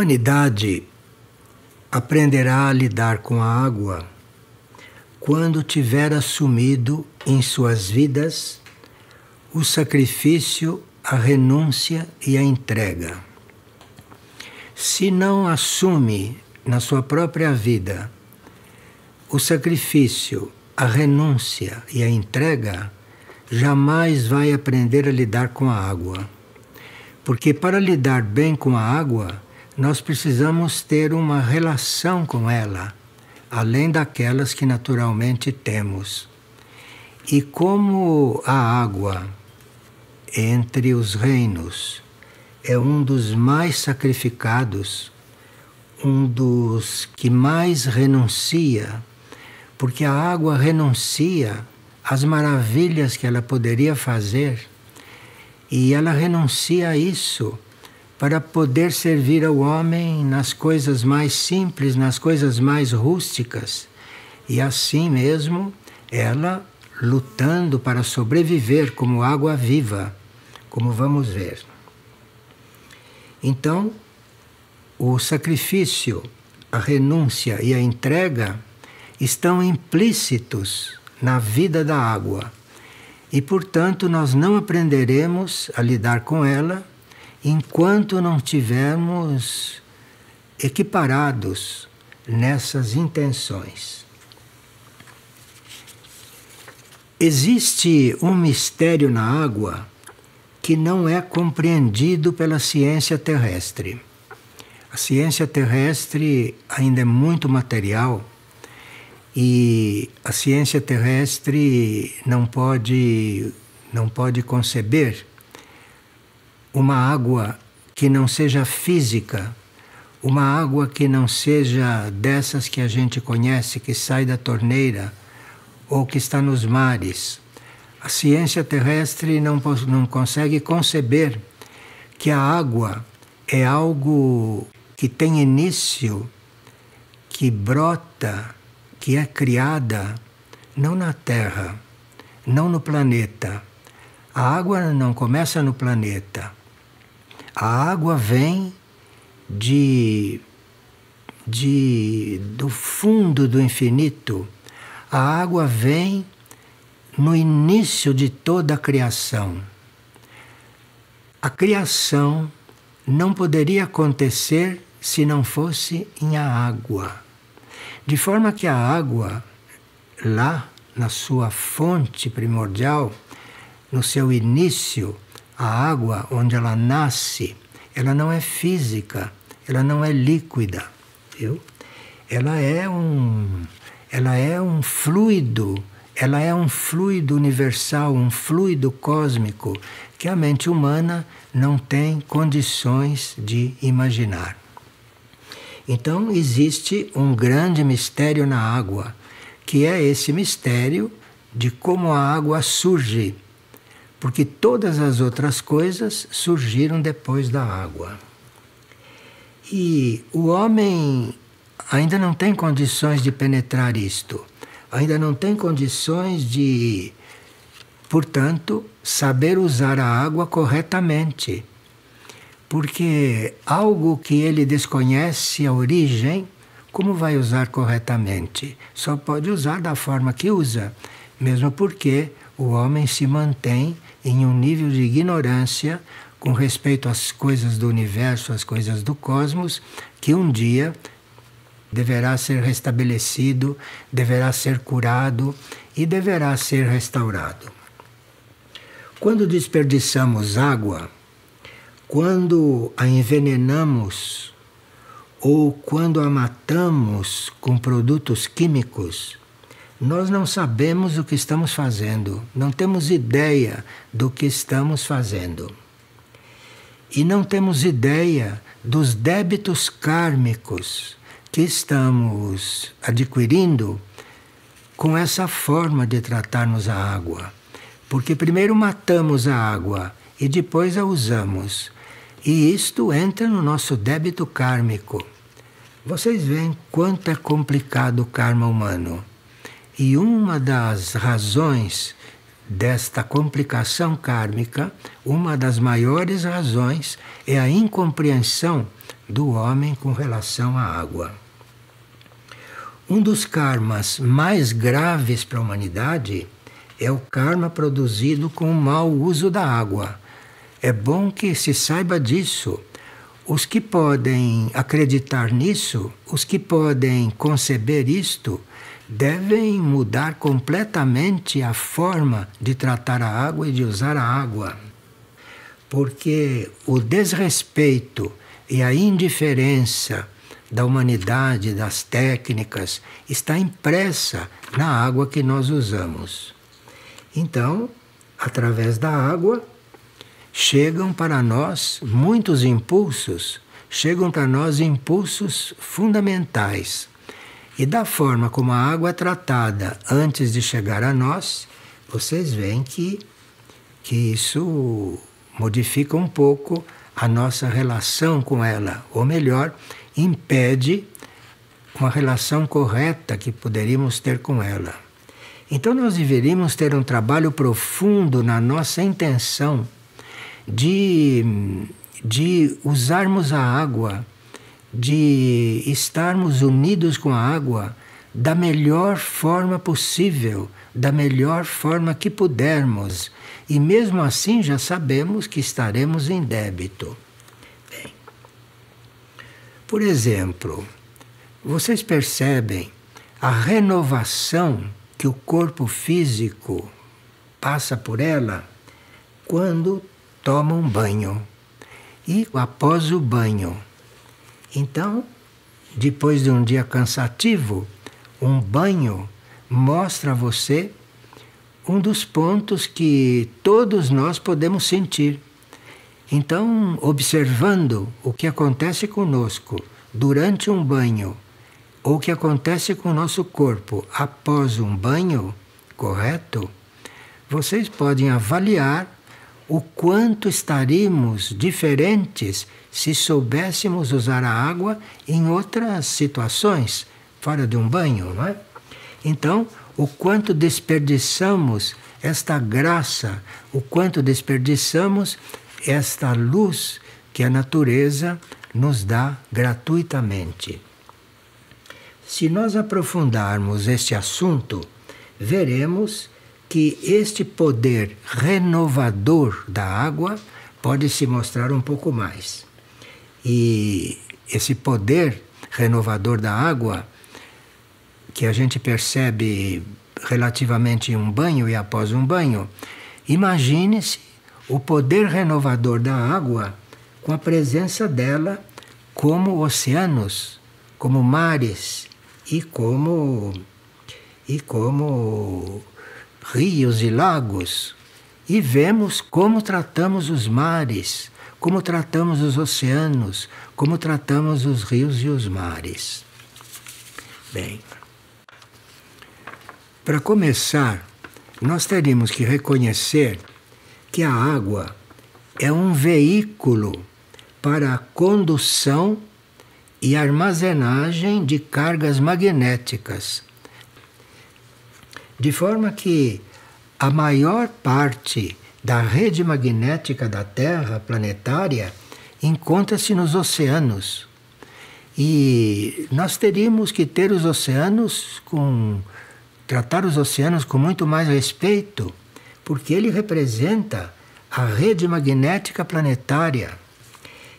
humanidade aprenderá a lidar com a água quando tiver assumido em suas vidas o sacrifício, a renúncia e a entrega. Se não assume na sua própria vida o sacrifício, a renúncia e a entrega, jamais vai aprender a lidar com a água. Porque para lidar bem com a água, nós precisamos ter uma relação com ela, além daquelas que naturalmente temos. E como a água, entre os reinos, é um dos mais sacrificados, um dos que mais renuncia, porque a água renuncia às maravilhas que ela poderia fazer, e ela renuncia a isso para poder servir ao homem nas coisas mais simples, nas coisas mais rústicas. E assim mesmo, ela lutando para sobreviver como água viva, como vamos ver. Então, o sacrifício, a renúncia e a entrega estão implícitos na vida da água. E, portanto, nós não aprenderemos a lidar com ela enquanto não tivermos equiparados nessas intenções. Existe um mistério na água que não é compreendido pela ciência terrestre. A ciência terrestre ainda é muito material e a ciência terrestre não pode conceber uma água que não seja física, uma água que não seja dessas que a gente conhece, que sai da torneira ou que está nos mares. A ciência terrestre não consegue conceber que a água é algo que tem início, que brota, que é criada, não na Terra, não no planeta. A água não começa no planeta. A água vem do fundo do infinito. A água vem no início de toda a criação. A criação não poderia acontecer se não fosse em a água. De forma que a água, lá na sua fonte primordial, no seu início, a água onde ela nasce, ela não é física, ela não é líquida, viu? Ela é um fluido, ela é um fluido universal, um fluido cósmico que a mente humana não tem condições de imaginar. Então existe um grande mistério na água, que é esse mistério de como a água surge, porque todas as outras coisas surgiram depois da água. E o homem ainda não tem condições de penetrar isto, ainda não tem condições de, portanto, saber usar a água corretamente. Porque algo que ele desconhece a origem, como vai usar corretamente? Só pode usar da forma que usa, mesmo porque o homem se mantém em um nível de ignorância com respeito às coisas do universo, às coisas do cosmos, que um dia deverá ser restabelecido, deverá ser curado e deverá ser restaurado. Quando desperdiçamos água, quando a envenenamos ou quando a matamos com produtos químicos, nós não sabemos o que estamos fazendo, não temos ideia do que estamos fazendo. E não temos ideia dos débitos kármicos que estamos adquirindo com essa forma de tratarmos a água. Porque primeiro matamos a água e depois a usamos. E isto entra no nosso débito kármico. Vocês veem quanto é complicado o karma humano. E uma das razões desta complicação kármica, uma das maiores razões é a incompreensão do homem com relação à água. Um dos karmas mais graves para a humanidade é o karma produzido com o mau uso da água. É bom que se saiba disso. Os que podem acreditar nisso, os que podem conceber isto, devem mudar completamente a forma de tratar a água e de usar a água. Porque o desrespeito e a indiferença da humanidade, das técnicas, está impressa na água que nós usamos. Então, através da água, chegam para nós muitos impulsos, chegam para nós impulsos fundamentais. E da forma como a água é tratada antes de chegar a nós, vocês veem que isso modifica um pouco a nossa relação com ela, ou melhor, impede uma relação correta que poderíamos ter com ela. Então nós deveríamos ter um trabalho profundo na nossa intenção de usarmos a água, de estarmos unidos com a água da melhor forma possível, da melhor forma que pudermos. E mesmo assim já sabemos que estaremos em débito. Bem, por exemplo, vocês percebem a renovação que o corpo físico passa por ela quando toma um banho e após o banho. Então, depois de um dia cansativo, um banho mostra a você um dos pontos que todos nós podemos sentir. Então, observando o que acontece conosco durante um banho, ou o que acontece com o nosso corpo após um banho, correto? Vocês podem avaliar o quanto estaríamos diferentes se soubéssemos usar a água em outras situações, fora de um banho, não é? Então, o quanto desperdiçamos esta graça, o quanto desperdiçamos esta luz que a natureza nos dá gratuitamente. Se nós aprofundarmos este assunto, veremos que este poder renovador da água pode se mostrar um pouco mais. E esse poder renovador da água, que a gente percebe relativamente em um banho e após um banho, imagine-se o poder renovador da água com a presença dela como oceanos, como mares e como rios e lagos. E vemos como tratamos os mares, como tratamos os oceanos, como tratamos os rios e os mares. Bem, para começar, nós teríamos que reconhecer que a água é um veículo para a condução e armazenagem de cargas magnéticas. De forma que a maior parte da rede magnética da Terra planetária encontra-se nos oceanos. E nós teríamos que ter os oceanos tratar os oceanos com muito mais respeito, porque ele representa a rede magnética planetária.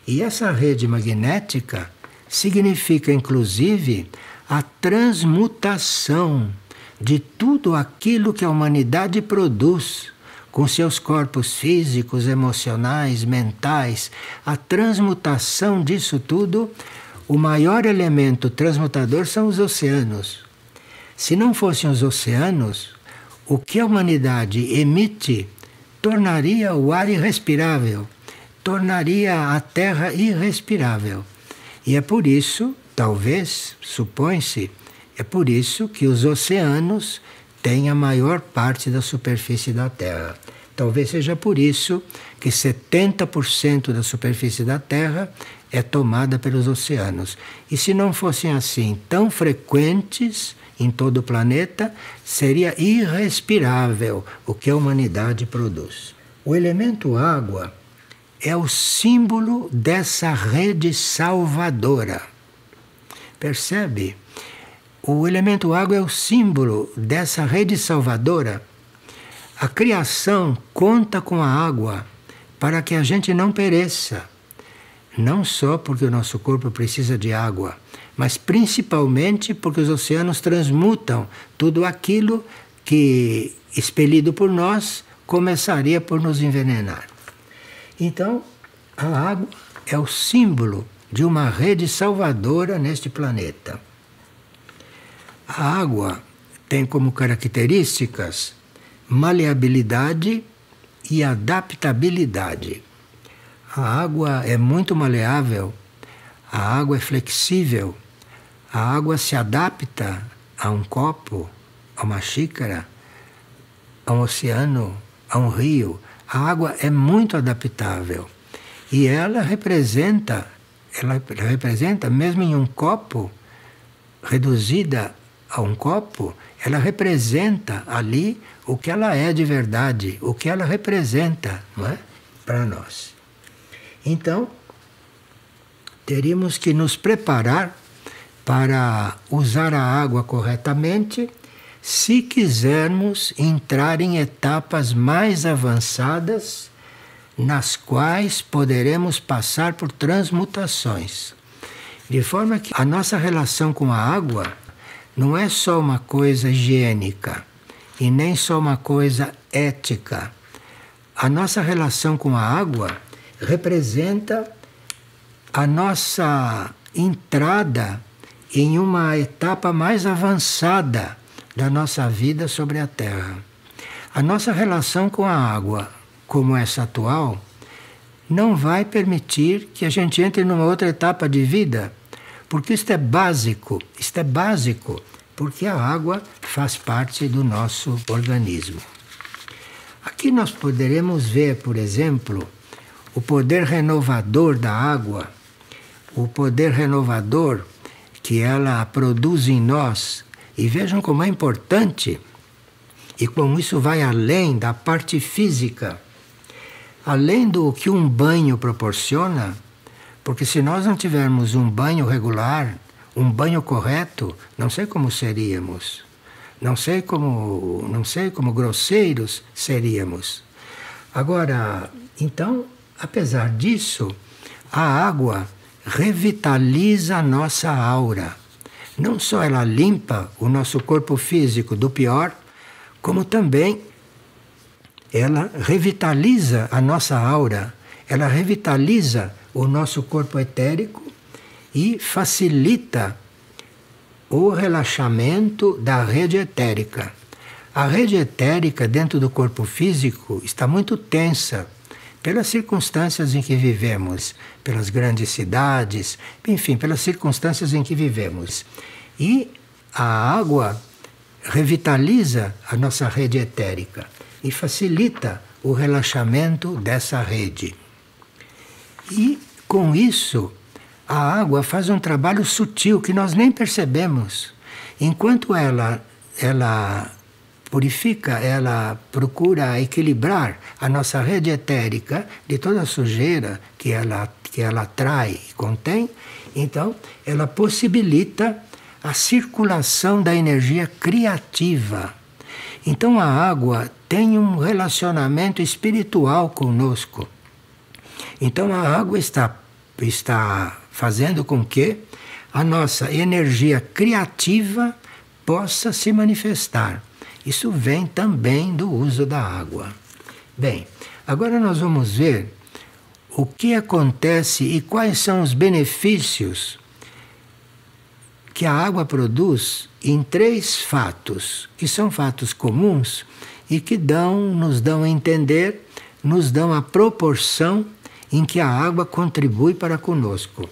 E essa rede magnética significa, inclusive, a transmutação de tudo aquilo que a humanidade produz, com seus corpos físicos, emocionais, mentais, a transmutação disso tudo. O maior elemento transmutador são os oceanos. Se não fossem os oceanos, o que a humanidade emite tornaria o ar irrespirável, tornaria a terra irrespirável. E é por isso, talvez, supõe-se, é por isso que os oceanos têm a maior parte da superfície da Terra. Talvez seja por isso que 70% da superfície da Terra é tomada pelos oceanos. E se não fossem assim tão frequentes em todo o planeta, seria irrespirável o que a humanidade produz. O elemento água é o símbolo dessa rede salvadora. Percebe? O elemento água é o símbolo dessa rede salvadora. A criação conta com a água para que a gente não pereça. Não só porque o nosso corpo precisa de água, mas principalmente porque os oceanos transmutam tudo aquilo que, expelido por nós, começaria por nos envenenar. Então, a água é o símbolo de uma rede salvadora neste planeta. A água tem como características maleabilidade e adaptabilidade. A água é muito maleável, a água é flexível, a água se adapta a um copo, a uma xícara, a um oceano, a um rio. A água é muito adaptável e ela representa mesmo em um copo, reduzida a um copo, ela representa ali o que ela é de verdade, o que ela representa, não é? Para nós. Então, teríamos que nos preparar para usar a água corretamente se quisermos entrar em etapas mais avançadas nas quais poderemos passar por transmutações. De forma que a nossa relação com a água não é só uma coisa higiênica e nem só uma coisa ética. A nossa relação com a água representa a nossa entrada em uma etapa mais avançada da nossa vida sobre a Terra. A nossa relação com a água, como essa atual, não vai permitir que a gente entre numa outra etapa de vida, porque isto é básico, porque a água faz parte do nosso organismo. Aqui nós poderemos ver, por exemplo, o poder renovador da água, o poder renovador que ela produz em nós. E vejam como é importante e como isso vai além da parte física, além do que um banho proporciona, porque se nós não tivermos um banho regular, um banho correto, não sei como seríamos, não sei como grosseiros seríamos. Agora, então, apesar disso, a água revitaliza a nossa aura. Não só ela limpa o nosso corpo físico do pior, como também ela revitaliza a nossa aura, ela revitaliza o nosso corpo etérico e facilita o relaxamento da rede etérica. A rede etérica dentro do corpo físico está muito tensa pelas circunstâncias em que vivemos, pelas grandes cidades, enfim, pelas circunstâncias em que vivemos. E a água revitaliza a nossa rede etérica e facilita o relaxamento dessa rede. E, com isso, a água faz um trabalho sutil que nós nem percebemos. Enquanto ela purifica, ela procura equilibrar a nossa rede etérica de toda a sujeira que ela atrai e contém, então ela possibilita a circulação da energia criativa. Então a água tem um relacionamento espiritual conosco. Então a água está fazendo com que a nossa energia criativa possa se manifestar. Isso vem também do uso da água. Bem, agora nós vamos ver o que acontece e quais são os benefícios que a água produz em 3 fatos, que são fatos comuns e que nos dão a entender, nos dão a proporção em que a água contribui para conosco.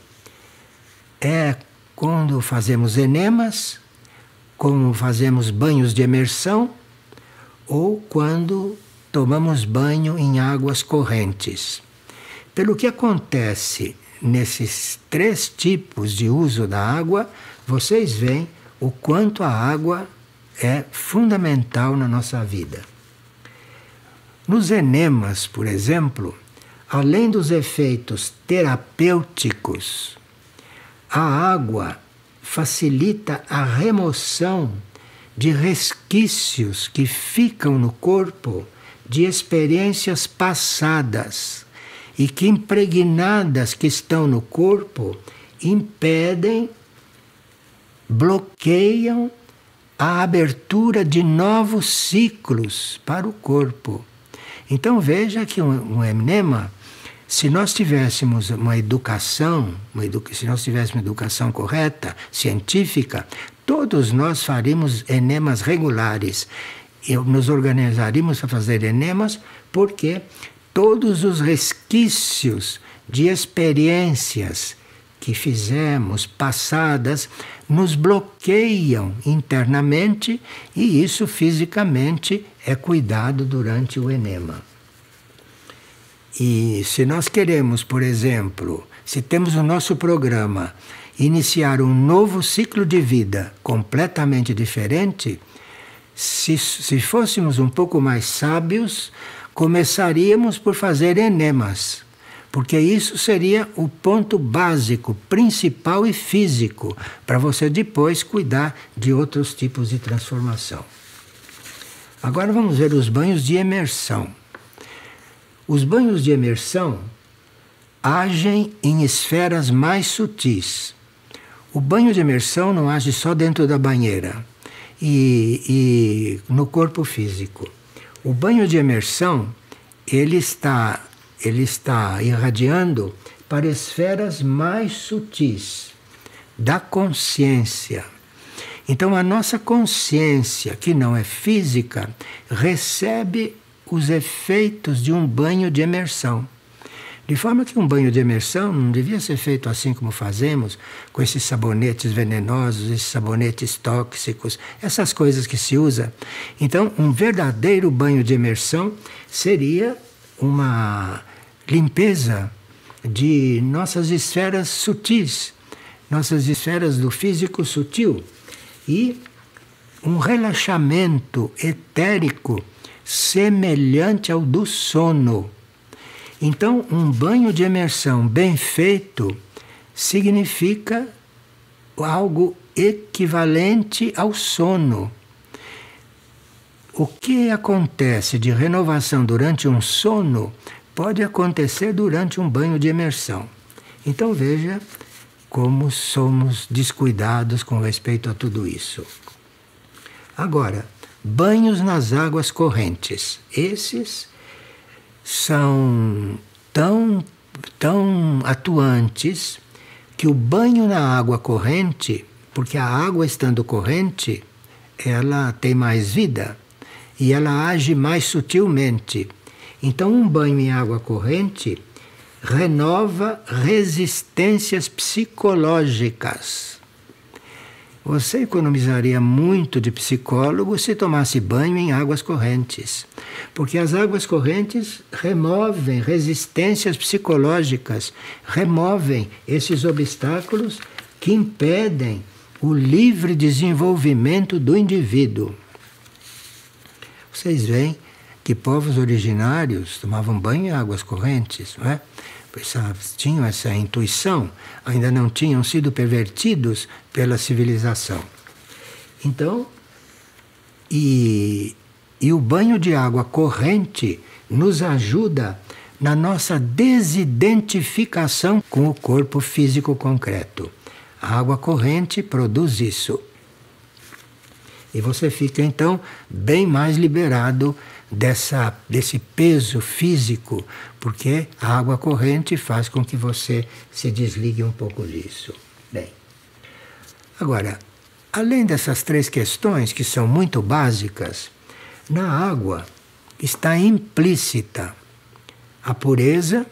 É quando fazemos enemas, como fazemos banhos de imersão, ou quando tomamos banho em águas correntes. Pelo que acontece nesses 3 tipos de uso da água, vocês veem o quanto a água é fundamental na nossa vida. Nos enemas, por exemplo, além dos efeitos terapêuticos, a água facilita a remoção de resquícios que ficam no corpo de experiências passadas e que, impregnadas que estão no corpo, impedem, bloqueiam a abertura de novos ciclos para o corpo. Então veja que um enema, se nós tivéssemos uma educação, se nós tivéssemos uma educação correta, científica, todos nós faríamos enemas regulares. Nos organizaríamos para fazer enemas porque todos os resquícios de experiências que fizemos, passadas, nos bloqueiam internamente e isso fisicamente é cuidado durante o enema. E se nós queremos, por exemplo, se temos o nosso programa, iniciar um novo ciclo de vida completamente diferente, se fôssemos um pouco mais sábios, começaríamos por fazer enemas, porque isso seria o ponto básico, principal e físico, para você depois cuidar de outros tipos de transformação. Agora vamos ver os banhos de imersão. Os banhos de imersão agem em esferas mais sutis. O banho de imersão não age só dentro da banheira e no corpo físico. O banho de imersão, ele está irradiando para esferas mais sutis da consciência. Então a nossa consciência, que não é física, recebe os efeitos de um banho de imersão. De forma que um banho de imersão não devia ser feito assim como fazemos, com esses sabonetes venenosos, esses sabonetes tóxicos, essas coisas que se usa. Então, um verdadeiro banho de imersão seria uma limpeza de nossas esferas sutis, nossas esferas do físico sutil, e um relaxamento etérico semelhante ao do sono. Então, um banho de imersão bem feito significa algo equivalente ao sono. O que acontece de renovação durante um sono pode acontecer durante um banho de imersão. Então veja como somos descuidados com respeito a tudo isso. Agora, banhos nas águas correntes. Esses são tão atuantes que o banho na água corrente, porque a água estando corrente, ela tem mais vida e ela age mais sutilmente. Então, um banho em água corrente renova resistências psicológicas. Você economizaria muito de psicólogo se tomasse banho em águas correntes, porque as águas correntes removem resistências psicológicas, removem esses obstáculos que impedem o livre desenvolvimento do indivíduo. Vocês veem que povos originários tomavam banho em águas correntes, não é? Tinham essa intuição, ainda não tinham sido pervertidos pela civilização. Então, e o banho de água corrente nos ajuda na nossa desidentificação com o corpo físico concreto. A água corrente produz isso. E você fica, então, bem mais liberado desse peso físico, porque a água corrente faz com que você se desligue um pouco disso. Bem, agora, além dessas 3 questões, que são muito básicas, na água está implícita a pureza,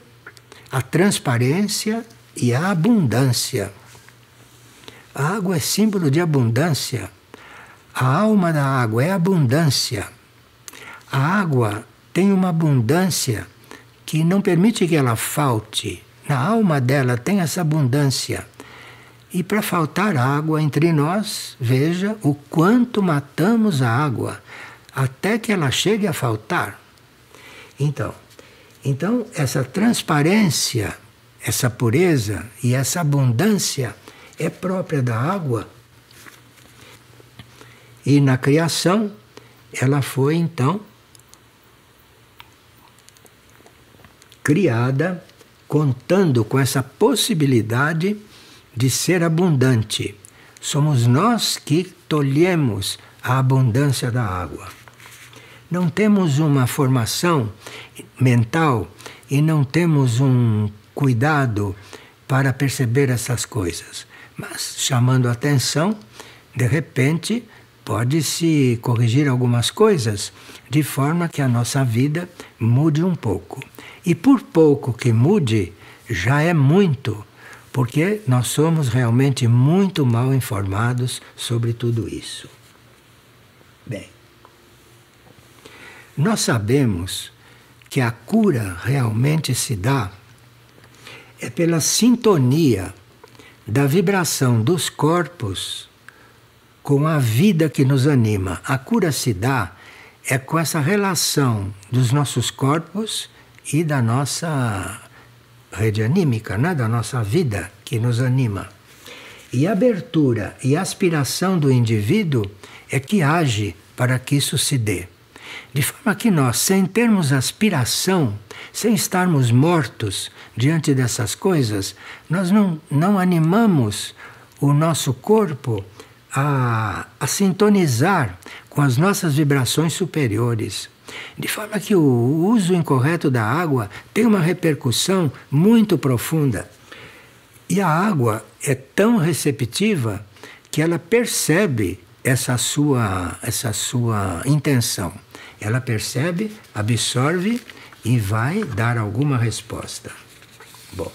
a transparência e a abundância. A água é símbolo de abundância. A alma da água é abundância. A água tem uma abundância que não permite que ela falte, Na alma dela tem essa abundância. E para faltar água entre nós, veja o quanto matamos a água até que ela chegue a faltar. Então essa transparência, essa pureza e essa abundância é própria da água. E na criação, ela foi então criada contando com essa possibilidade de ser abundante. Somos nós que tolhemos a abundância da água. Não temos uma formação mental e não temos um cuidado para perceber essas coisas. Mas, chamando a atenção, de repente, pode-se corrigir algumas coisas de forma que a nossa vida mude um pouco. E por pouco que mude, já é muito, porque nós somos realmente muito mal informados sobre tudo isso. Bem, nós sabemos que a cura realmente se dá é pela sintonia da vibração dos corpos com a vida que nos anima. A cura se dá é com essa relação dos nossos corpos e da nossa rede anímica, né? Da nossa vida que nos anima. E a abertura e a aspiração do indivíduo é que age para que isso se dê. De forma que nós, sem termos aspiração, sem estarmos mortos diante dessas coisas, nós não animamos o nosso corpo a sintonizar com as nossas vibrações superiores. De forma que o uso incorreto da água tem uma repercussão muito profunda. E a água é tão receptiva que ela percebe essa sua intenção. Ela percebe, absorve e vai dar alguma resposta. Bom,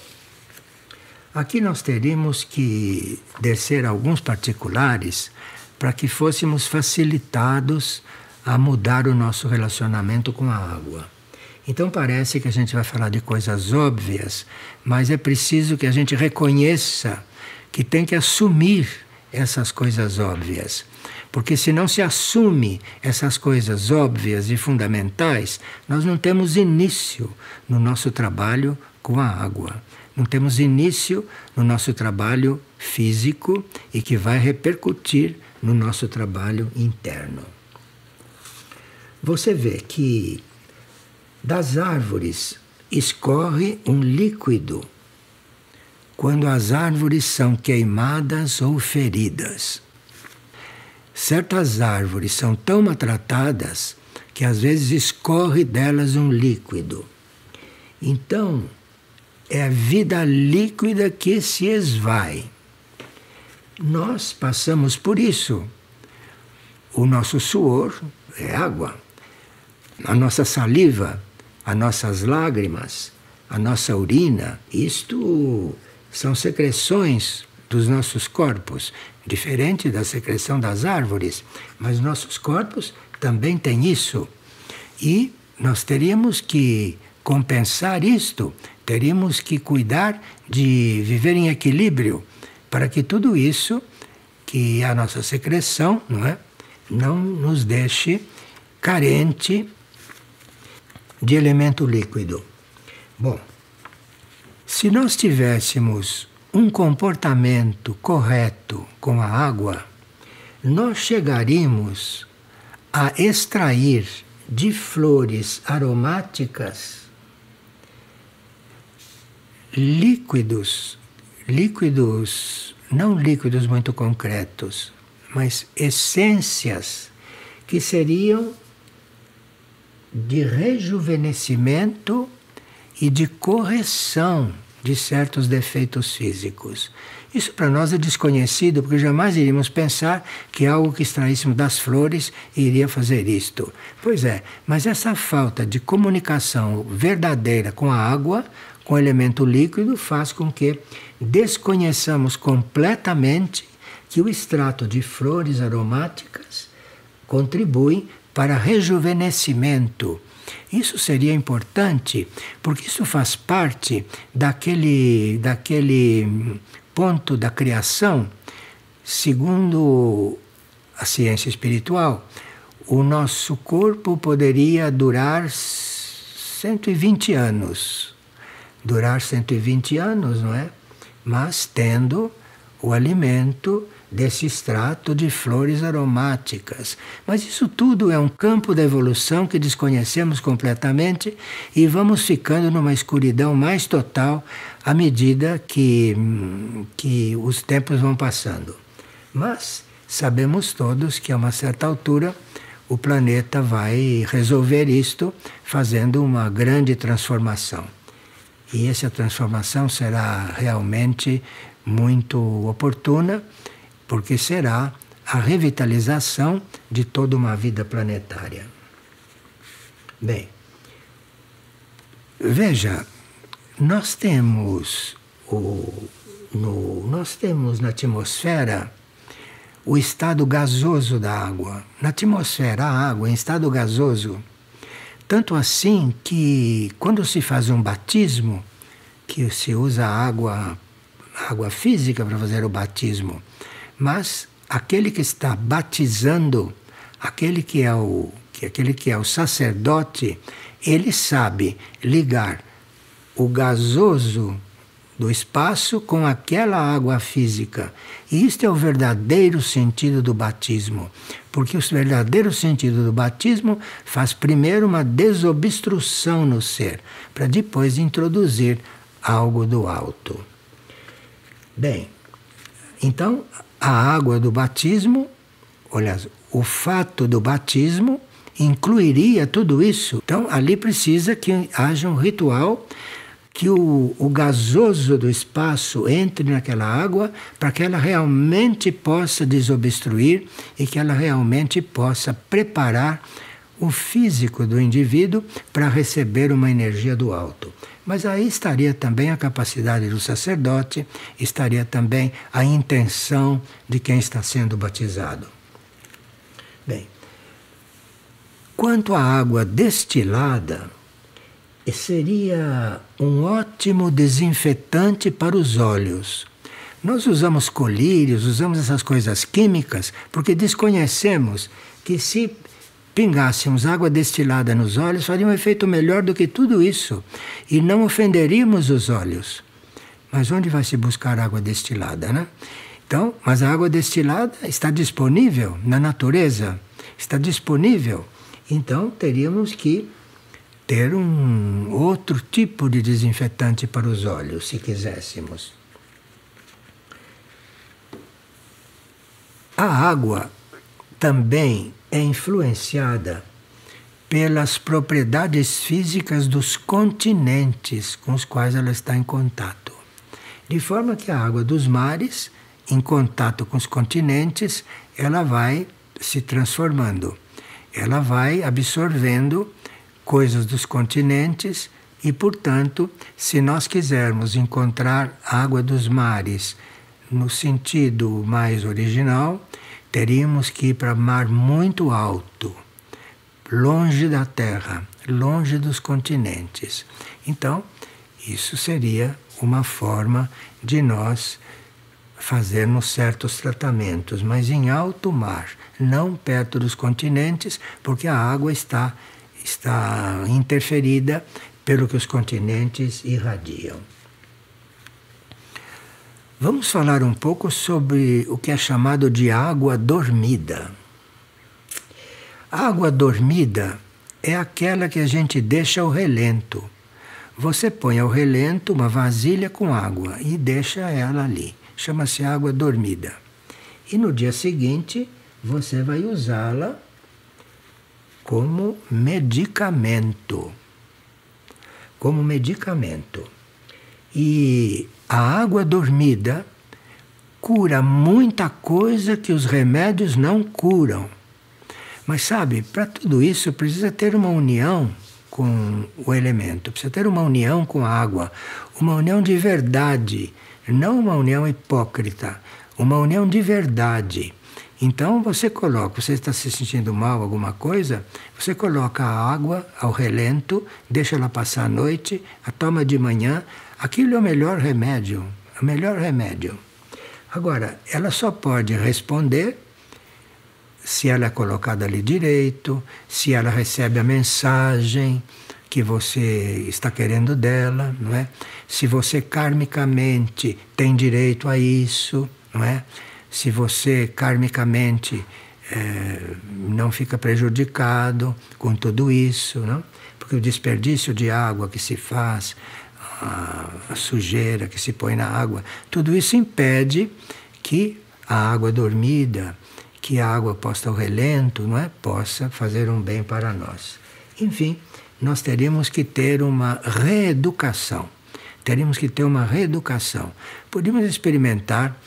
aqui nós teríamos que descer alguns particulares para que fôssemos facilitados a mudar o nosso relacionamento com a água. Então parece que a gente vai falar de coisas óbvias, mas é preciso que a gente reconheça que tem que assumir essas coisas óbvias. Porque se não se assume essas coisas óbvias e fundamentais, nós não temos início no nosso trabalho com a água. Não temos início no nosso trabalho físico e que vai repercutir no nosso trabalho interno. Você vê que das árvores escorre um líquido quando as árvores são queimadas ou feridas. Certas árvores são tão maltratadas que às vezes escorre delas um líquido. Então, é a vida líquida que se esvai. Nós passamos por isso. O nosso suor é água. A nossa saliva, as nossas lágrimas, a nossa urina, isto são secreções dos nossos corpos, diferente da secreção das árvores, mas nossos corpos também têm isso. E nós teríamos que compensar isto, teríamos que cuidar de viver em equilíbrio para que tudo isso, que é a nossa secreção, não nos deixe carente de elemento líquido. Bom, se nós tivéssemos um comportamento correto com a água, nós chegaríamos a extrair de flores aromáticas líquidos, não líquidos muito concretos, mas essências que seriam de rejuvenescimento e de correção de certos defeitos físicos. Isso para nós é desconhecido, porque jamais iríamos pensar que algo que extraíssemos das flores iria fazer isto. Pois é, mas essa falta de comunicação verdadeira com a água, com o elemento líquido, faz com que desconheçamos completamente que o extrato de flores aromáticas contribui para rejuvenescimento Isso seria importante, porque isso faz parte daquele ponto da criação, segundo a ciência espiritual. O nosso corpo poderia durar 120 anos. Durar 120 anos, não é? Mas tendo o alimento desse extrato de flores aromáticas. Mas isso tudo é um campo da evolução que desconhecemos completamente e vamos ficando numa escuridão mais total à medida que os tempos vão passando. Mas sabemos todos que a uma certa altura o planeta vai resolver isto fazendo uma grande transformação. E essa transformação será realmente muito oportuna, porque será a revitalização de toda uma vida planetária. Bem, veja, nós temos na atmosfera o estado gasoso da água. Na atmosfera, a água em estado gasoso. Tanto assim que quando se faz um batismo, que se usa água física para fazer o batismo, mas aquele que está batizando, aquele que é o sacerdote, ele sabe ligar o gasoso do espaço com aquela água física. E isto é o verdadeiro sentido do batismo, porque o verdadeiro sentido do batismo faz primeiro uma desobstrução no ser, para depois introduzir algo do alto. Bem, então a água do batismo, aliás, o fato do batismo incluiria tudo isso. Então ali precisa que haja um ritual, que o gasoso do espaço entre naquela água para que ela realmente possa desobstruir e que ela realmente possa preparar o físico do indivíduo para receber uma energia do alto. Mas aí estaria também a capacidade do sacerdote, estaria também a intenção de quem está sendo batizado. Bem, quanto à água destilada, seria um ótimo desinfetante para os olhos. Nós usamos colírios, usamos essas coisas químicas, porque desconhecemos que se pingássemos água destilada nos olhos, faria um efeito melhor do que tudo isso. E não ofenderíamos os olhos. Mas onde vai se buscar água destilada, né? Então, mas a água destilada está disponível na natureza, está disponível. Então, teríamos que ter um outro tipo de desinfetante para os olhos, se quiséssemos. A água também é influenciada pelas propriedades físicas dos continentes com os quais ela está em contato. De forma que a água dos mares, em contato com os continentes, ela vai se transformando. Ela vai absorvendo coisas dos continentes e, portanto, se nós quisermos encontrar a água dos mares no sentido mais original, teríamos que ir para mar muito alto, longe da Terra, longe dos continentes. Então, isso seria uma forma de nós fazermos certos tratamentos, mas em alto mar, não perto dos continentes, porque a água está interferida pelo que os continentes irradiam. Vamos falar um pouco sobre o que é chamado de água dormida. A água dormida é aquela que a gente deixa ao relento. Você põe ao relento uma vasilha com água e deixa ela ali. Chama-se água dormida. E no dia seguinte você vai usá-la como medicamento. Como medicamento. E a água dormida cura muita coisa que os remédios não curam. Mas sabe, para tudo isso precisa ter uma união com o elemento, precisa ter uma união com a água, uma união de verdade, não uma união hipócrita, uma união de verdade. Então você coloca, você está se sentindo mal, alguma coisa, você coloca a água ao relento, deixa ela passar a noite, a toma de manhã. Aquilo é o melhor remédio, o melhor remédio. Agora, ela só pode responder se ela é colocada ali direito, se ela recebe a mensagem que você está querendo dela, não é? Se você karmicamente tem direito a isso, não é? Se você karmicamente não fica prejudicado com tudo isso, não? Porque o desperdício de água que se faz, a sujeira que se põe na água, tudo isso impede que a água dormida, que a água posta ao relento, não é? Possa fazer um bem para nós. Enfim, nós teríamos que ter uma reeducação. Teríamos que ter uma reeducação. Podíamos experimentar,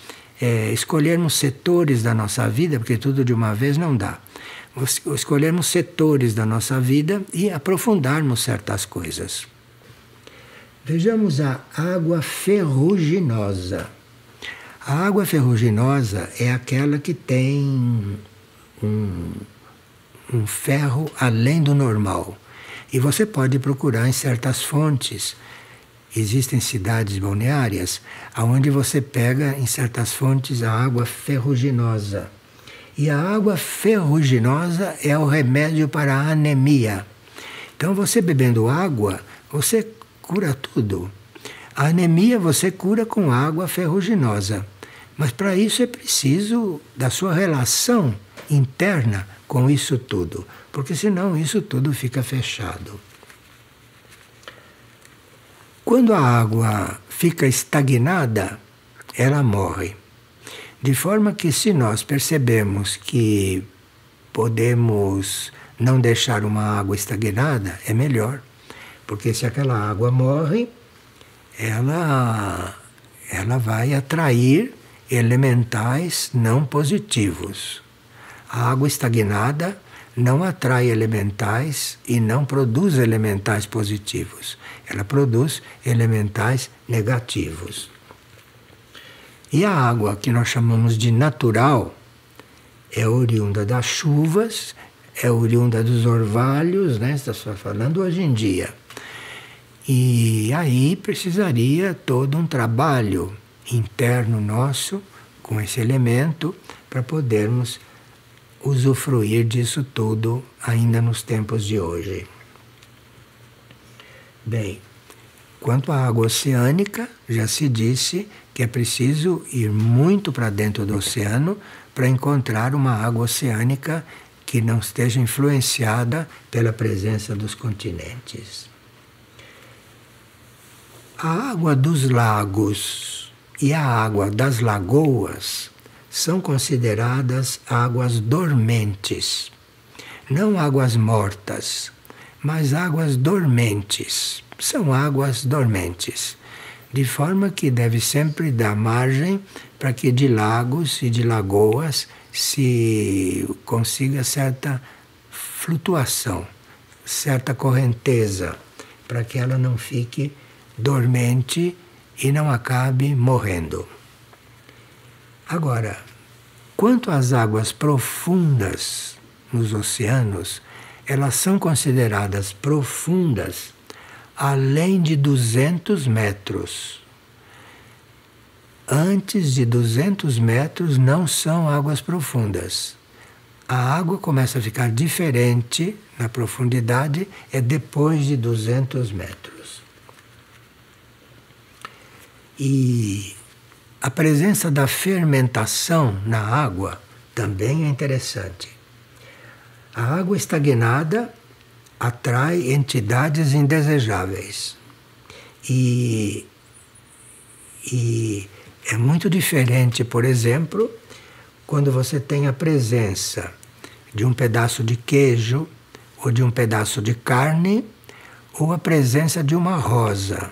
escolhermos setores da nossa vida, porque tudo de uma vez não dá. Escolhermos setores da nossa vida e aprofundarmos certas coisas. Vejamos a água ferruginosa. A água ferruginosa é aquela que tem um ferro além do normal. E você pode procurar em certas fontes. Existem cidades balneárias onde você pega em certas fontes a água ferruginosa. E a água ferruginosa é o remédio para a anemia. Então você bebendo água, você cura tudo. A anemia você cura com água ferruginosa. Mas para isso é preciso da sua relação interna com isso tudo, porque senão isso tudo fica fechado. Quando a água fica estagnada, ela morre. De forma que se nós percebemos que podemos não deixar uma água estagnada, é melhor. Porque se aquela água morre, ela vai atrair elementais não positivos. A água estagnada não atrai elementais e não produz elementais positivos. Ela produz elementais negativos. E a água que nós chamamos de natural é oriunda das chuvas, é oriunda dos orvalhos, né? Está só falando hoje em dia. E aí precisaria todo um trabalho interno nosso com esse elemento para podermos usufruir disso tudo ainda nos tempos de hoje. Bem, quanto à água oceânica, já se disse que é preciso ir muito para dentro do oceano para encontrar uma água oceânica que não esteja influenciada pela presença dos continentes. A água dos lagos e a água das lagoas são consideradas águas dormentes. Não águas mortas, mas águas dormentes. São águas dormentes. De forma que deve sempre dar margem para que de lagos e de lagoas se consiga certa flutuação, certa correnteza, para que ela não fique dormente e não acabe morrendo. Agora, quanto às águas profundas nos oceanos, elas são consideradas profundas além de 200 metros. Antes de 200 metros não são águas profundas. A água começa a ficar diferente na profundidade depois de 200 metros. E a presença da fermentação na água também é interessante. A água estagnada atrai entidades indesejáveis. E é muito diferente, por exemplo, quando você tem a presença de um pedaço de queijo, ou de um pedaço de carne, ou a presença de uma rosa.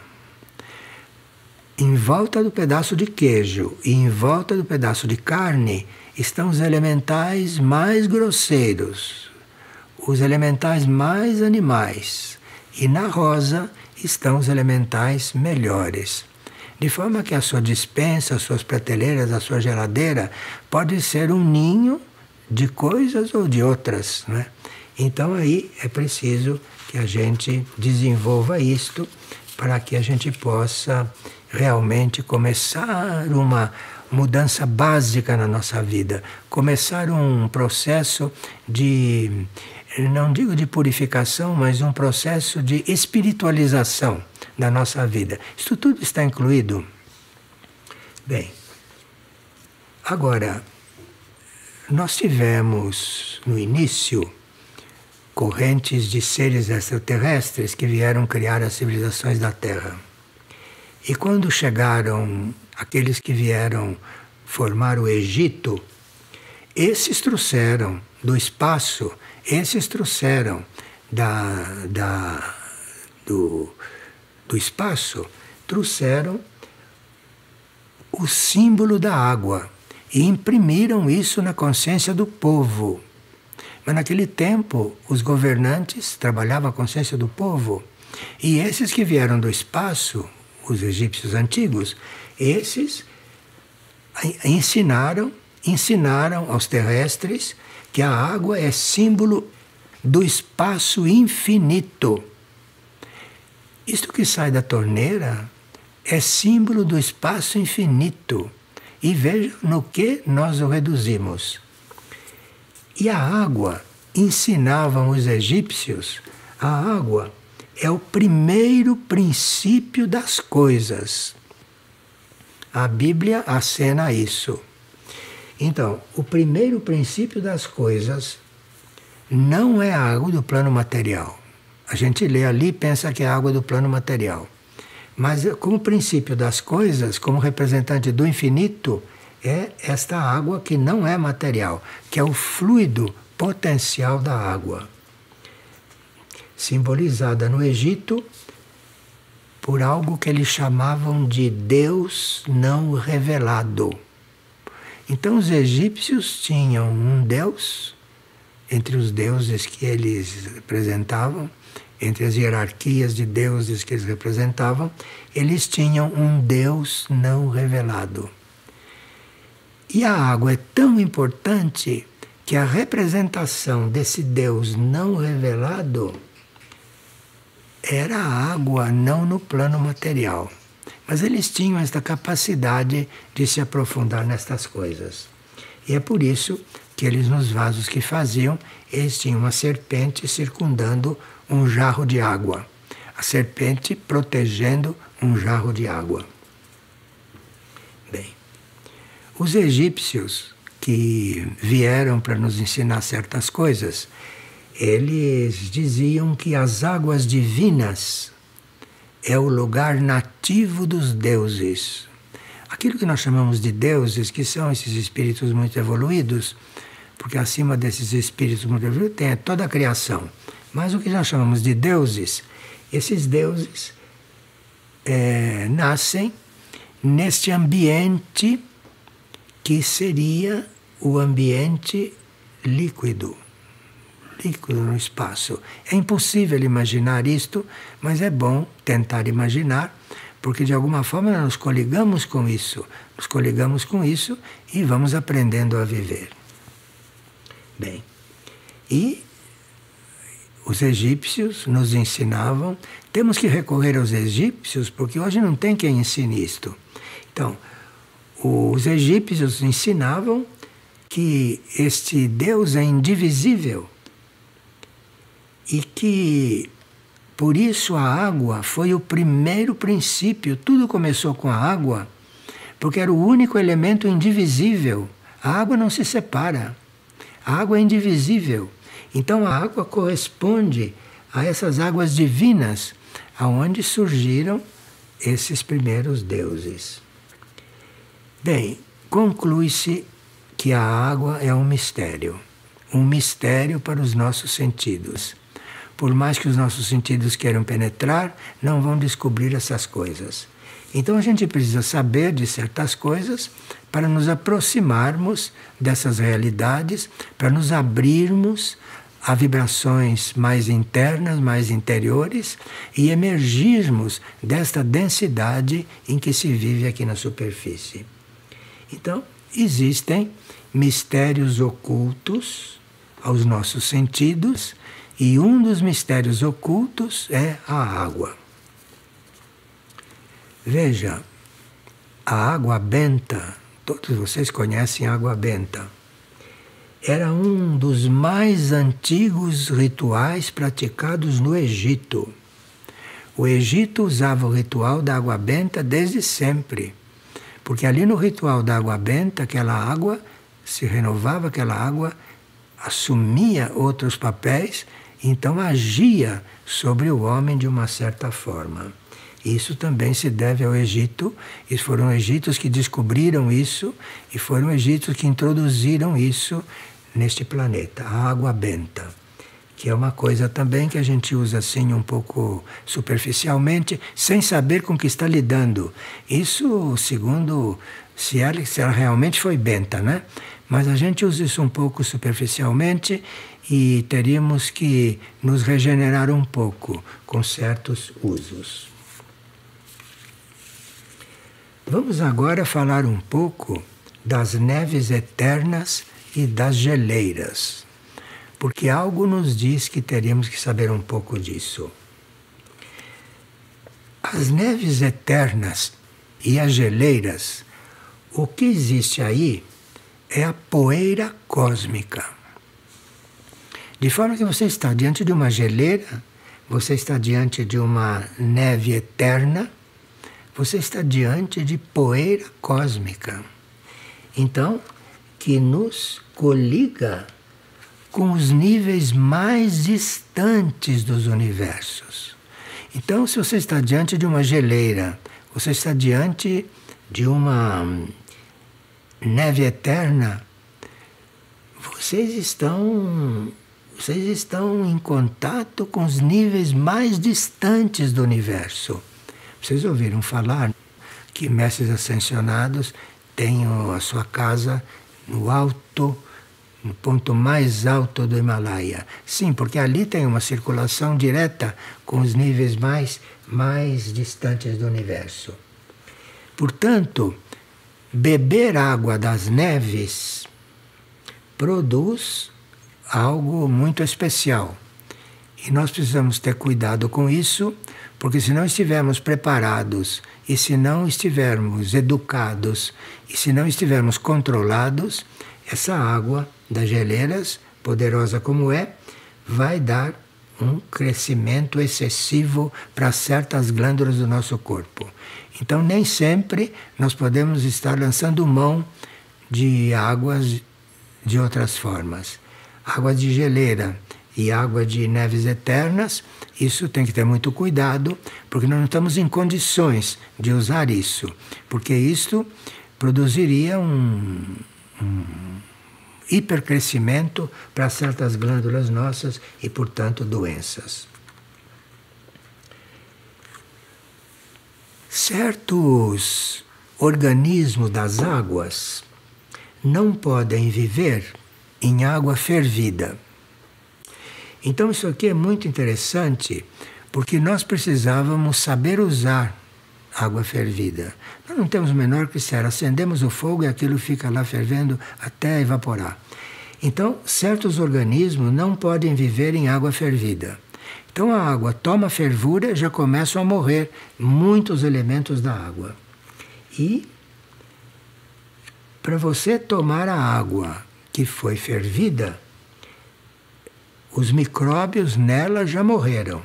Em volta do pedaço de queijo e em volta do pedaço de carne estão os elementais mais grosseiros, os elementais mais animais. E na rosa estão os elementais melhores. De forma que a sua despensa, as suas prateleiras, a sua geladeira pode ser um ninho de coisas ou de outras, não é? Então aí é preciso que a gente desenvolva isto para que a gente possa realmente começar uma mudança básica na nossa vida, começar um processo de, não digo de purificação, mas um processo de espiritualização da nossa vida. Isso tudo está incluído. Bem, agora, nós tivemos no início correntes de seres extraterrestres que vieram criar as civilizações da Terra. E quando chegaram aqueles que vieram formar o Egito, esses trouxeram do espaço, esses trouxeram do espaço, trouxeram o símbolo da água e imprimiram isso na consciência do povo. Mas naquele tempo, os governantes trabalhavam a consciência do povo. E esses que vieram do espaço, os egípcios antigos, esses ensinaram aos terrestres que a água é símbolo do espaço infinito. Isto que sai da torneira é símbolo do espaço infinito. E vejam no que nós o reduzimos. E a água, ensinavam os egípcios, a água é o primeiro princípio das coisas. A Bíblia acena isso. Então, o primeiro princípio das coisas não é a água do plano material. A gente lê ali e pensa que é a água do plano material. Mas como princípio das coisas, como representante do infinito, é esta água que não é material, que é o fluido potencial da água, simbolizada no Egito por algo que eles chamavam de Deus não revelado. Então os egípcios tinham um Deus, entre os deuses que eles representavam, entre as hierarquias de deuses que eles representavam, eles tinham um Deus não revelado. E a água é tão importante que a representação desse Deus não revelado era a água, não no plano material. Mas eles tinham esta capacidade de se aprofundar nestas coisas. E é por isso que eles, nos vasos que faziam, eles tinham uma serpente circundando um jarro de água. A serpente protegendo um jarro de água. Bem, os egípcios que vieram para nos ensinar certas coisas, eles diziam que as águas divinas é o lugar nativo dos deuses. Aquilo que nós chamamos de deuses, que são esses espíritos muito evoluídos, porque acima desses espíritos muito evoluídos tem toda a criação. Mas o que nós chamamos de deuses, esses deuses nascem neste ambiente que seria o ambiente líquido no espaço. É impossível imaginar isto, mas é bom tentar imaginar, porque de alguma forma nós nos coligamos com isso e vamos aprendendo a viver. Bem, e os egípcios nos ensinavam, temos que recorrer aos egípcios, porque hoje não tem quem ensine isto. Então, os egípcios ensinavam que este Deus é indivisível e que, por isso, a água foi o primeiro princípio. Tudo começou com a água, porque era o único elemento indivisível. A água não se separa. A água é indivisível. Então, a água corresponde a essas águas divinas, aonde surgiram esses primeiros deuses. Bem, conclui-se que a água é um mistério para os nossos sentidos. Por mais que os nossos sentidos queiram penetrar, não vão descobrir essas coisas. Então a gente precisa saber de certas coisas para nos aproximarmos dessas realidades, para nos abrirmos a vibrações mais internas, mais interiores e emergirmos desta densidade em que se vive aqui na superfície. Então, existem mistérios ocultos aos nossos sentidos, e um dos mistérios ocultos é a água. Veja, a água benta, todos vocês conhecem a água benta, era um dos mais antigos rituais praticados no Egito. O Egito usava o ritual da água benta desde sempre, porque ali no ritual da água benta, aquela água se renovava, aquela água assumia outros papéis, então agia sobre o homem de uma certa forma. Isso também se deve ao Egito, e foram egípcios que descobriram isso, e foram egípcios que introduziram isso neste planeta, a água benta, que é uma coisa também que a gente usa assim um pouco superficialmente, sem saber com que está lidando. Isso segundo se ela realmente foi benta, né? Mas a gente usa isso um pouco superficialmente e teríamos que nos regenerar um pouco com certos usos. Vamos agora falar um pouco das neves eternas e das geleiras, porque algo nos diz que teríamos que saber um pouco disso. As neves eternas e as geleiras, o que existe aí é a poeira cósmica. De forma que você está diante de uma geleira, você está diante de uma neve eterna, você está diante de poeira cósmica. Então, que nos coliga com os níveis mais distantes dos universos. Então, se você está diante de uma geleira, você está diante de uma neve eterna, vocês estão em contato com os níveis mais distantes do universo. Vocês ouviram falar que mestres ascensionados têm a sua casa no ponto mais alto do Himalaia. Sim, porque ali tem uma circulação direta com os níveis mais distantes do universo. Portanto, beber água das neves produz algo muito especial. E nós precisamos ter cuidado com isso, porque se não estivermos preparados, e se não estivermos educados, e se não estivermos controlados, essa água das geleiras, poderosa como é, vai dar um crescimento excessivo para certas glândulas do nosso corpo. Então, nem sempre nós podemos estar lançando mão de águas de outras formas. Água de geleira e água de neves eternas, isso tem que ter muito cuidado, porque nós não estamos em condições de usar isso, porque isto produziria um hipercrescimento para certas glândulas nossas e, portanto, doenças. Certos organismos das águas não podem viver em água fervida. Então isso aqui é muito interessante, porque nós precisávamos saber usar água fervida. Nós não temos o menor critério, acendemos o fogo e aquilo fica lá fervendo até evaporar. Então, certos organismos não podem viver em água fervida. Então a água toma fervura e já começam a morrer muitos elementos da água. E para você tomar a água que foi fervida, os micróbios nela já morreram,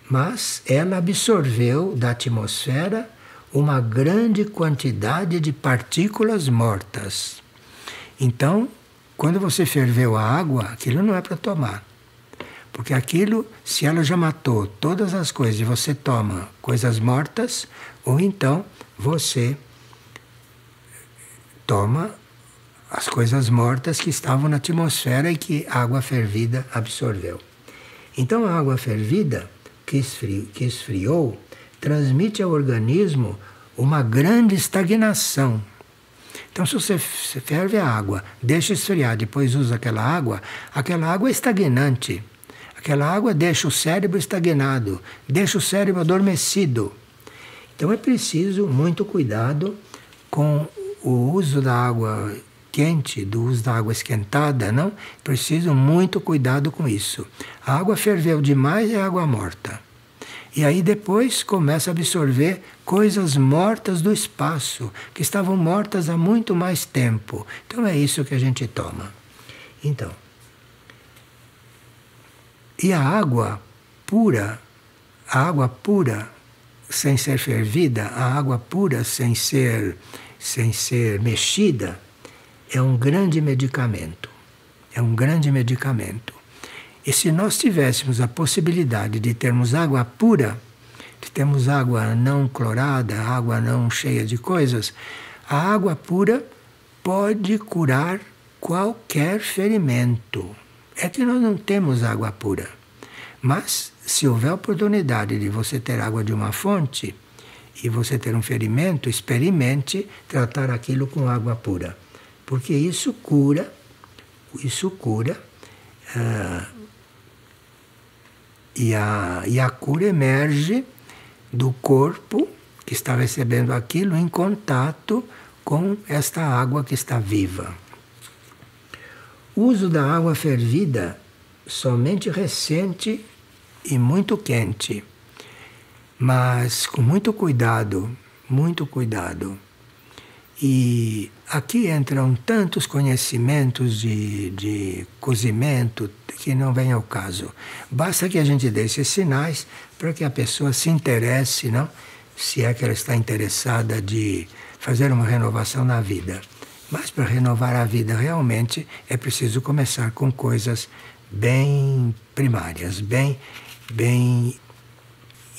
mas ela absorveu da atmosfera uma grande quantidade de partículas mortas. Então, quando você ferveu a água, aquilo não é para tomar. Porque aquilo, se ela já matou todas as coisas e você toma coisas mortas, ou então você toma as coisas mortas que estavam na atmosfera e que a água fervida absorveu. Então a água fervida, que esfriou, transmite ao organismo uma grande estagnação. Então se você ferve a água, deixa esfriar, depois usa aquela água é estagnante. Aquela água deixa o cérebro estagnado, deixa o cérebro adormecido. Então é preciso muito cuidado com o uso da água quente, do uso da água esquentada, não? Preciso muito cuidado com isso. A água ferveu demais, é água morta. E aí depois começa a absorver coisas mortas do espaço, que estavam mortas há muito mais tempo. Então é isso que a gente toma. Então, e a água pura, sem ser fervida, a água pura sem ser mexida, é um grande medicamento. É um grande medicamento. E se nós tivéssemos a possibilidade de termos água pura, de termos água não clorada, água não cheia de coisas, a água pura pode curar qualquer ferimento. É que nós não temos água pura. Mas, se houver oportunidade de você ter água de uma fonte e você ter um ferimento, experimente tratar aquilo com água pura. Porque isso cura, e a cura emerge do corpo que está recebendo aquilo em contato com esta água que está viva. O uso da água fervida somente recente e muito quente, mas com muito cuidado, muito cuidado. E aqui entram tantos conhecimentos de cozimento que não vem ao caso. Basta que a gente dê esses sinais para que a pessoa se interesse, não? Se é que ela está interessada de fazer uma renovação na vida. Mas para renovar a vida realmente é preciso começar com coisas bem primárias, bem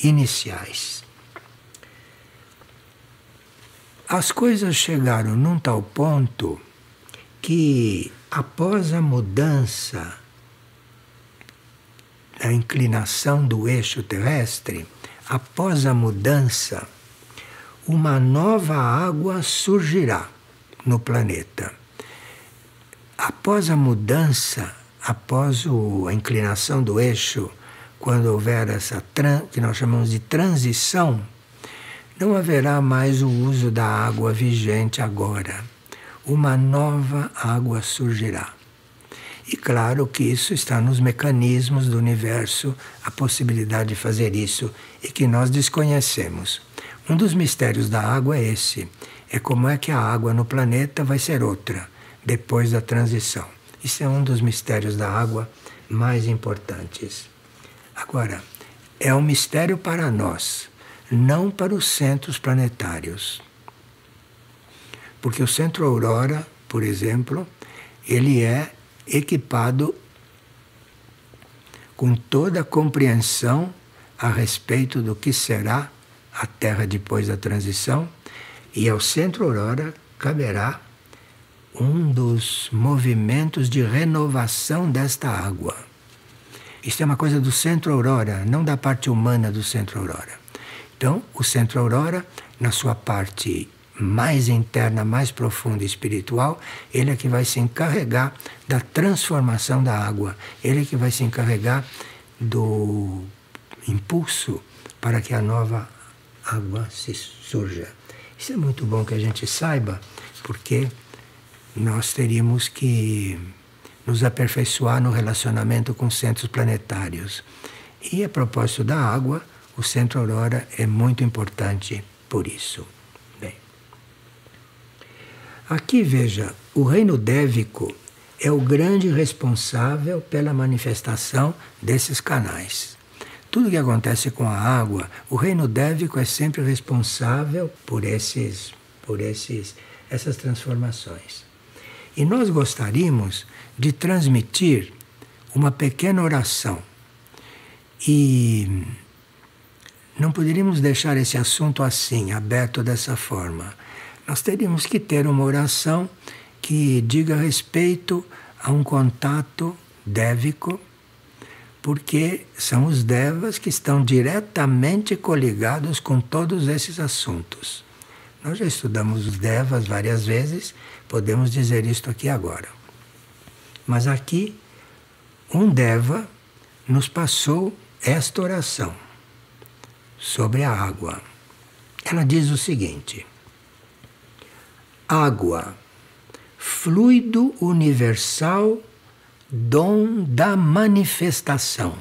iniciais. As coisas chegaram num tal ponto que, após a mudança da inclinação do eixo terrestre, após a mudança, uma nova água surgirá no planeta. Após a mudança, após a inclinação do eixo, quando houver essa que nós chamamos de transição, não haverá mais o uso da água vigente agora. Uma nova água surgirá. E claro que isso está nos mecanismos do universo, a possibilidade de fazer isso, e que nós desconhecemos. Um dos mistérios da água é esse. É como é que a água no planeta vai ser outra, depois da transição. Isso é um dos mistérios da água mais importantes. Agora, é um mistério para nós, não para os centros planetários. Porque o centro Aurora, por exemplo, ele é equipado com toda a compreensão a respeito do que será a Terra depois da transição, e ao centro Aurora caberá um dos movimentos de renovação desta água. Isto é uma coisa do centro Aurora, não da parte humana do centro Aurora. Então, o centro Aurora, na sua parte mais interna, mais profunda e espiritual, ele é que vai se encarregar da transformação da água. Ele é que vai se encarregar do impulso para que a nova água se surja. Isso é muito bom que a gente saiba, porque nós teríamos que nos aperfeiçoar no relacionamento com centros planetários. E a propósito da água, o centro Aurora é muito importante por isso. Bem, aqui veja, o reino dévico é o grande responsável pela manifestação desses canais. Tudo que acontece com a água, o reino dévico é sempre responsável por essas transformações. E nós gostaríamos de transmitir uma pequena oração. E não poderíamos deixar esse assunto assim, aberto dessa forma. Nós teríamos que ter uma oração que diga respeito a um contato dévico, porque são os devas que estão diretamente coligados com todos esses assuntos. Nós já estudamos os devas várias vezes, podemos dizer isto aqui agora. Mas aqui, um deva nos passou esta oração sobre a água. Ela diz o seguinte: água, fluido universal, dom da manifestação.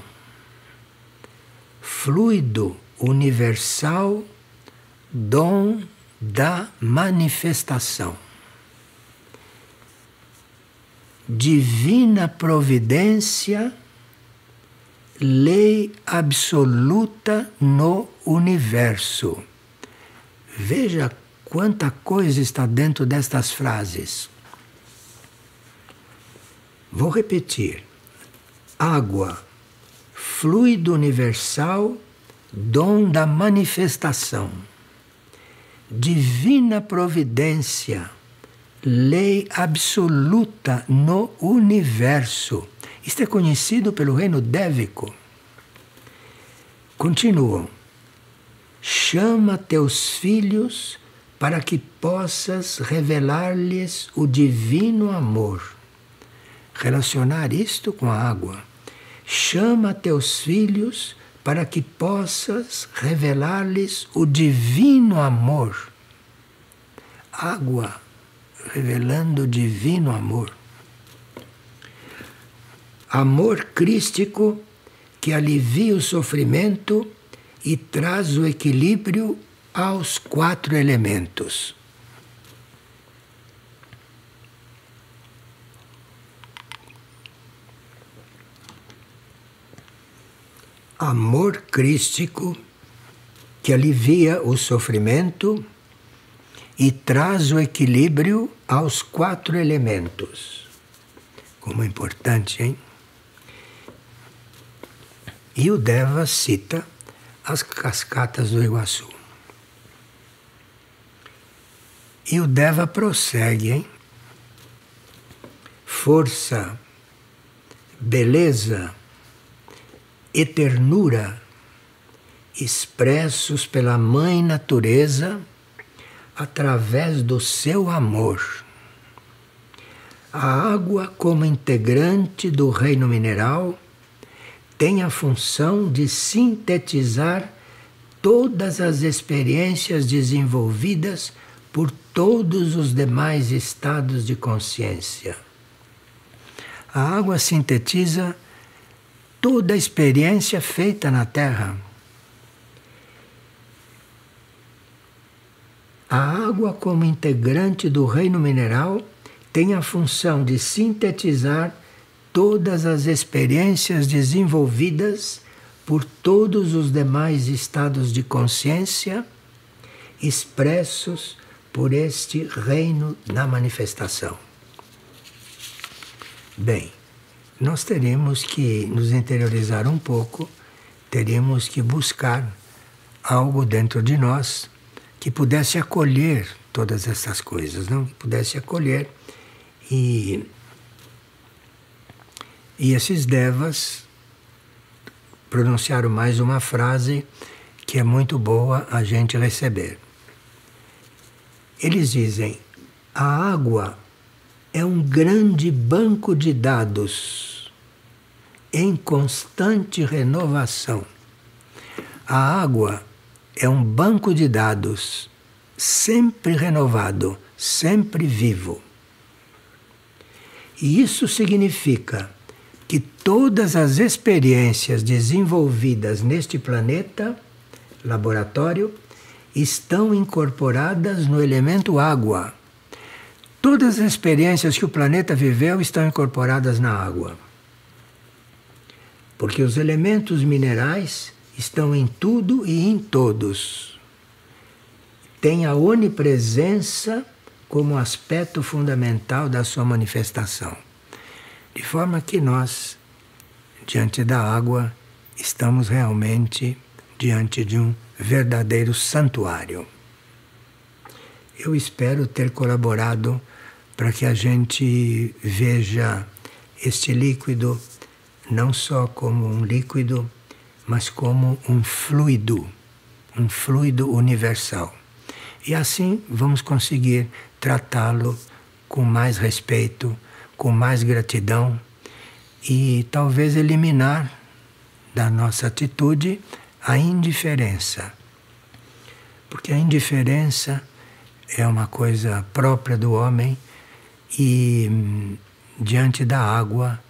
Fluido universal, dom da manifestação. Divina providência, lei absoluta no universo. Veja quanta coisa está dentro destas frases. Vou repetir. Água, fluido universal, dom da manifestação. Divina providência, lei absoluta no universo. Isto é conhecido pelo reino dévico. Continuam. Chama teus filhos para que possas revelar-lhes o divino amor. Relacionar isto com a água. Chama teus filhos para que possas revelar-lhes o divino amor. Água revelando o divino amor. Amor crístico que alivia o sofrimento e traz o equilíbrio aos 4 elementos. Amor crístico que alivia o sofrimento e traz o equilíbrio aos 4 elementos. Como é importante, hein? E o Deva cita as cascatas do Iguaçu. E o Deva prossegue, hein? Força, beleza e ternura expressos pela Mãe Natureza através do seu amor. A água, como integrante do reino mineral, tem a função de sintetizar todas as experiências desenvolvidas por todos os demais estados de consciência. A água sintetiza toda a experiência feita na Terra. A água, como integrante do reino mineral, tem a função de sintetizar todas as experiências desenvolvidas por todos os demais estados de consciência expressos por este reino da manifestação. Bem, nós teremos que nos interiorizar um pouco, teremos que buscar algo dentro de nós que pudesse acolher todas essas coisas, não? Que pudesse acolher e esses devas pronunciaram mais uma frase que é muito boa a gente receber. Eles dizem: a água é um grande banco de dados em constante renovação. A água é um banco de dados sempre renovado, sempre vivo. E isso significa que todas as experiências desenvolvidas neste planeta, laboratório, estão incorporadas no elemento água. Todas as experiências que o planeta viveu estão incorporadas na água. Porque os elementos minerais estão em tudo e em todos. Tem a onipresença como aspecto fundamental da sua manifestação. De forma que nós, diante da água, estamos realmente diante de um verdadeiro santuário. Eu espero ter colaborado para que a gente veja este líquido não só como um líquido, mas como um fluido universal. E assim vamos conseguir tratá-lo com mais respeito, com mais gratidão e talvez eliminar da nossa atitude a indiferença. Porque a indiferença é uma coisa própria do homem E diante da água,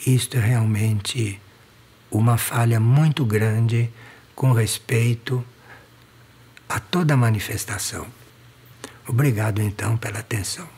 isto é realmente uma falha muito grande com respeito a toda manifestação. Obrigado então pela atenção.